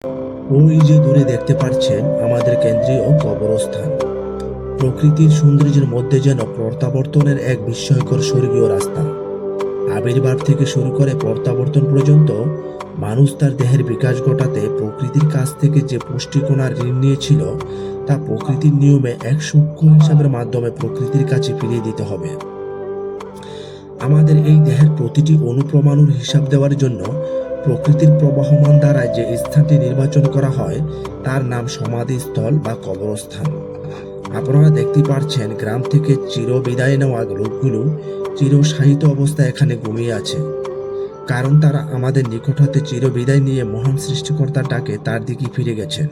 ওই যে দূরে দেখতে পাচ্ছেন আমাদের কেন্দ্রীয় কবরস্থান। প্রকৃতির সৌন্দর্যের মধ্যে যেন প্রত্যাবর্তনের এক বিস্ময়কর স্বর্গীয় রাস্তা। আবির্ভাব থেকে শুরু করে প্রত্যাবর্তন পর্যন্ত মানুষ তার দেহের বিকাশ ঘটাতে প্রকৃতির কাছ থেকে যে পুষ্টিকণার ঋণ নিয়েছিল, তা প্রকৃতির নিয়মে এক সূক্ষ্ম হিসাবের মাধ্যমে প্রকৃতির কাছে ফিরিয়ে দিতে হবে। আমাদের এই দেহের প্রতিটি অনুপ্রমাণুর হিসাব দেওয়ার জন্য প্রকৃতির প্রবাহমান দ্বারায় যে স্থানটি নির্বাচন করা হয়, তার নাম সমাধিস্থল বা কবরস্থান। আপনারা দেখতে পাচ্ছেন গ্রাম থেকে চিরবিদায় নেওয়া লোকগুলো চিরশায়িত অবস্থায় এখানে ঘুমিয়ে আছে, কারণ তারা আমাদের নিকট হতে চিরবিদায় নিয়ে মহান সৃষ্টিকর্তার ডাকে তার দিকে ফিরে গেছেন।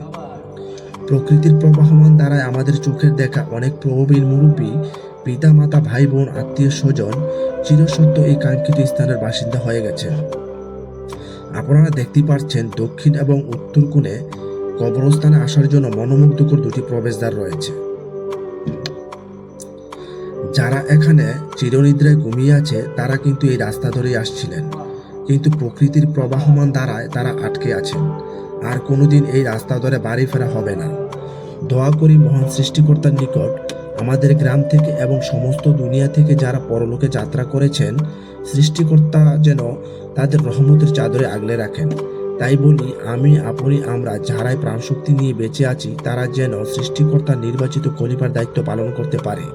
প্রকৃতির প্রবাহমান দ্বারায় আমাদের চোখের দেখা অনেক প্রবীণ মুরব্বী, পিতা মাতা, ভাই বোন, আত্মীয় স্বজন চিরসত্য এই কাঙ্ক্ষিত স্থানের বাসিন্দা হয়ে গেছেন। আপনারা দেখতে পাচ্ছেন দক্ষিণ এবং উত্তর কোণে কবরস্থানে আসার জন্য মনোমুগ্ধকর দুটি প্রবেশদ্বার রয়েছে। যারা এখানে চিরনিদ্রায় ঘুমিয়ে আছে তারা কিন্তু এই রাস্তা ধরেই আসছিলেন, কিন্তু প্রকৃতির প্রবাহমান দ্বারায় তারা আটকে আছেন। আর কোনোদিন এই রাস্তা ধরে বাড়ি ফেরা হবে না। দোয়া করি মহান সৃষ্টিকর্তার নিকট আমাদের গ্রাম থেকে এবং সমস্ত দুনিয়া থেকে যারা পরলোকে যাত্রা করেছেন, সৃষ্টিকর্তা যেন তাদের রহমতের চাদরে আগলে রাখেন। তাই বলি, আমি, আপনি, আমরা যারাই প্রাণশক্তি নিয়ে বেঁচে আছি, তারা যেন সৃষ্টিকর্তার নির্বাচিত খলিফার দায়িত্ব পালন করতে পারে।